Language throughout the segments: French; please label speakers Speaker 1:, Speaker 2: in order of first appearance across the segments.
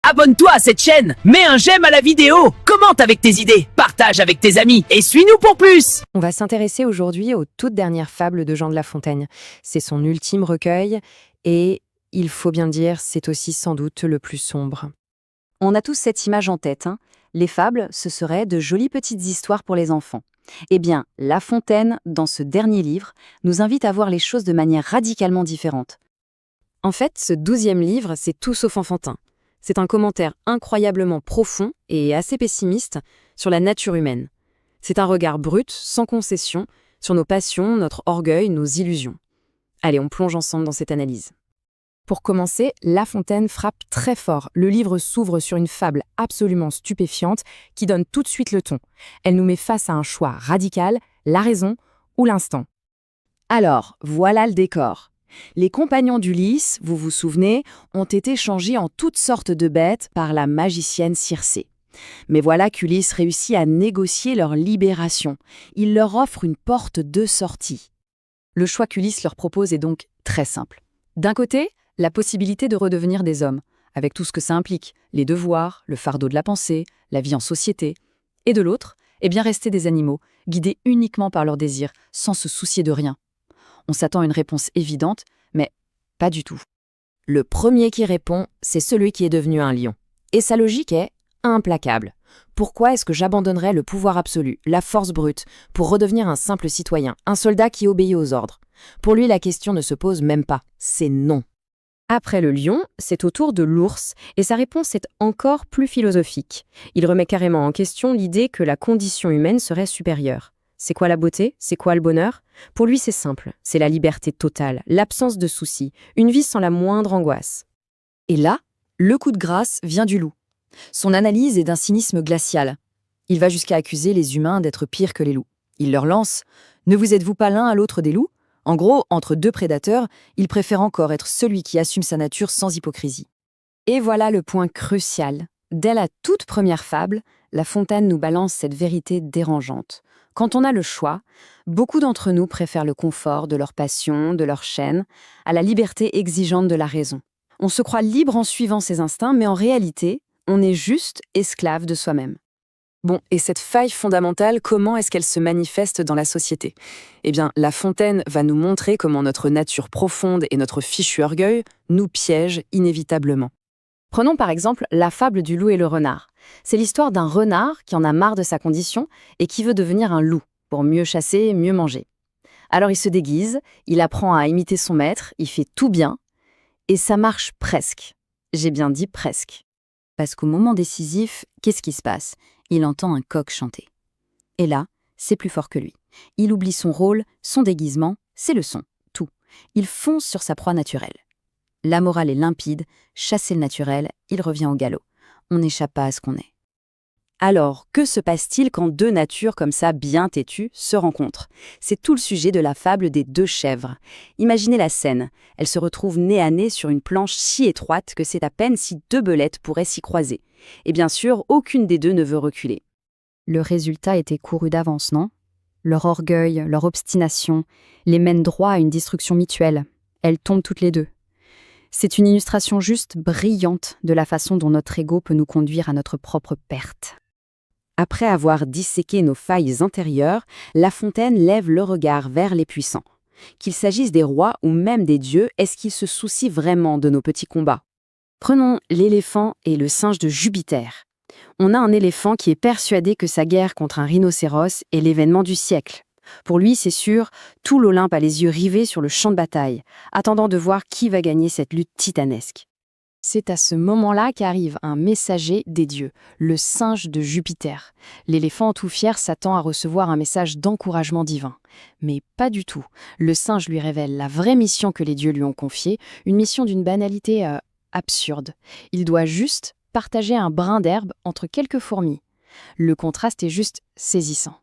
Speaker 1: Abonne-toi à cette chaîne, mets un j'aime à la vidéo, commente avec tes idées, partage avec tes amis et suis-nous pour plus.
Speaker 2: On va s'intéresser aujourd'hui aux toutes dernières fables de Jean de La Fontaine. C'est son ultime recueil et, il faut bien le dire, c'est aussi sans doute le plus sombre.
Speaker 3: On a tous cette image en tête, hein. Les fables, ce seraient de jolies petites histoires pour les enfants. Eh bien, La Fontaine, dans ce dernier livre, nous invite à voir les choses de manière radicalement différente.
Speaker 2: En fait, ce 12e livre, c'est tout sauf enfantin. C'est un commentaire incroyablement profond et assez pessimiste sur la nature humaine. C'est un regard brut, sans concession, sur nos passions, notre orgueil, nos illusions. Allez, on plonge ensemble dans cette analyse. Pour commencer, La Fontaine frappe très fort. Le livre s'ouvre sur une fable absolument stupéfiante qui donne tout de suite le ton. Elle nous met face à un choix radical, la raison ou l'instant.
Speaker 3: Alors, voilà le décor. Les compagnons d'Ulysse, vous vous souvenez, ont été changés en toutes sortes de bêtes par la magicienne Circé. Mais voilà qu'Ulysse réussit à négocier leur libération. Il leur offre une porte de sortie. Le choix qu'Ulysse leur propose est donc très simple. D'un côté, la possibilité de redevenir des hommes, avec tout ce que ça implique, les devoirs, le fardeau de la pensée, la vie en société. Et de l'autre, rester des animaux, guidés uniquement par leurs désirs, sans se soucier de rien. On s'attend à une réponse évidente, mais pas du tout.
Speaker 2: Le premier qui répond, c'est celui qui est devenu un lion. Et sa logique est implacable. Pourquoi est-ce que j'abandonnerais le pouvoir absolu, la force brute, pour redevenir un simple citoyen, un soldat qui obéit aux ordres? Pour lui, la question ne se pose même pas, c'est non. Après le lion, c'est au tour de l'ours, et sa réponse est encore plus philosophique. Il remet carrément en question l'idée que la condition humaine serait supérieure. C'est quoi la beauté? C'est quoi le bonheur? Pour lui, c'est simple. C'est la liberté totale, l'absence de soucis, une vie sans la moindre angoisse.
Speaker 3: Et là, le coup de grâce vient du loup. Son analyse est d'un cynisme glacial. Il va jusqu'à accuser les humains d'être pires que les loups. Il leur lance « Ne vous êtes-vous pas l'un à l'autre des loups ?» En gros, entre deux prédateurs, il préfère encore être celui qui assume sa nature sans hypocrisie.
Speaker 2: Et voilà le point crucial. Dès la toute première fable, La Fontaine nous balance cette vérité dérangeante. Quand on a le choix, beaucoup d'entre nous préfèrent le confort de leur passion, de leur chaîne, à la liberté exigeante de la raison. On se croit libre en suivant ses instincts, mais en réalité, on est juste esclave de soi-même. Bon, et cette faille fondamentale, comment est-ce qu'elle se manifeste dans la société? Eh bien, La Fontaine va nous montrer comment notre nature profonde et notre fichu orgueil nous piègent inévitablement. Prenons par exemple la fable du loup et le renard. C'est l'histoire d'un renard qui en a marre de sa condition et qui veut devenir un loup, pour mieux chasser, mieux manger. Alors il se déguise, il apprend à imiter son maître, il fait tout bien, et ça marche presque. J'ai bien dit presque.
Speaker 3: Parce qu'au moment décisif, qu'est-ce qui se passe? Il entend un coq chanter. Et là, c'est plus fort que lui. Il oublie son rôle, son déguisement, ses leçons, tout. Il fonce sur sa proie naturelle. La morale est limpide, chasser le naturel, il revient au galop. On n'échappe pas à ce qu'on est. Alors, que se passe-t-il quand deux natures comme ça, bien têtues, se rencontrent? C'est tout le sujet de la fable des deux chèvres. Imaginez la scène. Elles se retrouvent nez à nez sur une planche si étroite que c'est à peine si deux belettes pourraient s'y croiser. Et bien sûr, aucune des deux ne veut reculer.
Speaker 4: Le résultat était couru d'avance, non? Leur orgueil, leur obstination, les mènent droit à une destruction mutuelle. Elles tombent toutes les deux. C'est une illustration juste brillante de la façon dont notre ego peut nous conduire à notre propre perte.
Speaker 3: Après avoir disséqué nos failles intérieures, La Fontaine lève le regard vers les puissants. Qu'il s'agisse des rois ou même des dieux, est-ce qu'ils se soucient vraiment de nos petits combats? Prenons l'éléphant et le singe de Jupiter. On a un éléphant qui est persuadé que sa guerre contre un rhinocéros est l'événement du siècle. Pour lui, c'est sûr, tout l'Olympe a les yeux rivés sur le champ de bataille, attendant de voir qui va gagner cette lutte titanesque.
Speaker 4: C'est à ce moment-là qu'arrive un messager des dieux, le singe de Jupiter. L'éléphant tout fier s'attend à recevoir un message d'encouragement divin. Mais pas du tout. Le singe lui révèle la vraie mission que les dieux lui ont confiée, une mission d'une banalité absurde. Il doit juste partager un brin d'herbe entre quelques fourmis. Le contraste est juste saisissant.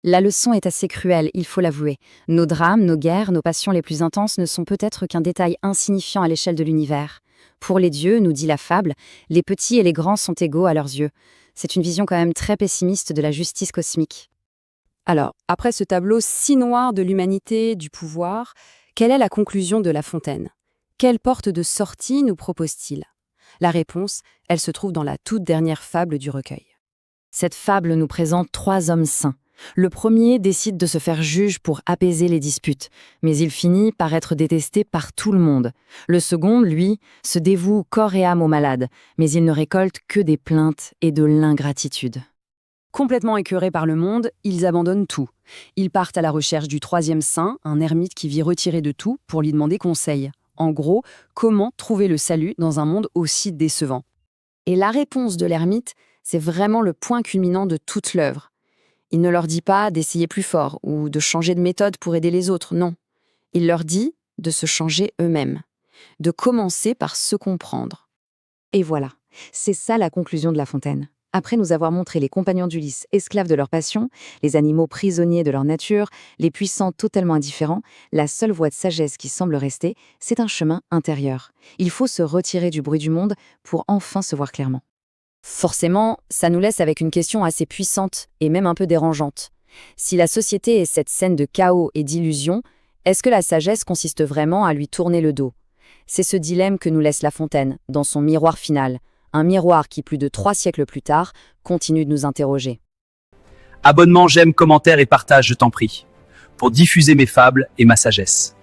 Speaker 4: La leçon est assez cruelle, il faut l'avouer. Nos drames, nos guerres, nos passions les plus intenses ne sont peut-être qu'un détail insignifiant à l'échelle de l'univers. Pour les dieux, nous dit la fable, les petits et les grands sont égaux à leurs yeux. C'est une vision quand même très pessimiste de la justice cosmique.
Speaker 2: Alors, après ce tableau si noir de l'humanité, du pouvoir, quelle est la conclusion de La Fontaine? Quelle porte de sortie nous propose-t-il? La réponse, elle se trouve dans la toute dernière fable du recueil. Cette fable nous présente 3 hommes saints. Le premier décide de se faire juge pour apaiser les disputes, mais il finit par être détesté par tout le monde. Le second, lui, se dévoue corps et âme aux malades, mais il ne récolte que des plaintes et de l'ingratitude. Complètement écœurés par le monde, ils abandonnent tout. Ils partent à la recherche du 3e saint, un ermite qui vit retiré de tout, pour lui demander conseil. En gros, comment trouver le salut dans un monde aussi décevant? Et la réponse de l'ermite, c'est vraiment le point culminant de toute l'œuvre. Il ne leur dit pas d'essayer plus fort ou de changer de méthode pour aider les autres, non. Il leur dit de se changer eux-mêmes, de commencer par se comprendre.
Speaker 3: Et voilà, c'est ça la conclusion de La Fontaine. Après nous avoir montré les compagnons d'Ulysse esclaves de leur passion, les animaux prisonniers de leur nature, les puissants totalement indifférents, la seule voie de sagesse qui semble rester, c'est un chemin intérieur. Il faut se retirer du bruit du monde pour enfin se voir clairement.
Speaker 2: Forcément, ça nous laisse avec une question assez puissante et même un peu dérangeante. Si la société est cette scène de chaos et d'illusions, est-ce que la sagesse consiste vraiment à lui tourner le dos? C'est ce dilemme que nous laisse La Fontaine dans son miroir final, un miroir qui, plus de 3 siècles plus tard, continue de nous interroger.
Speaker 1: Abonnement, j'aime, commentaire et partage, je t'en prie, pour diffuser mes fables et ma sagesse.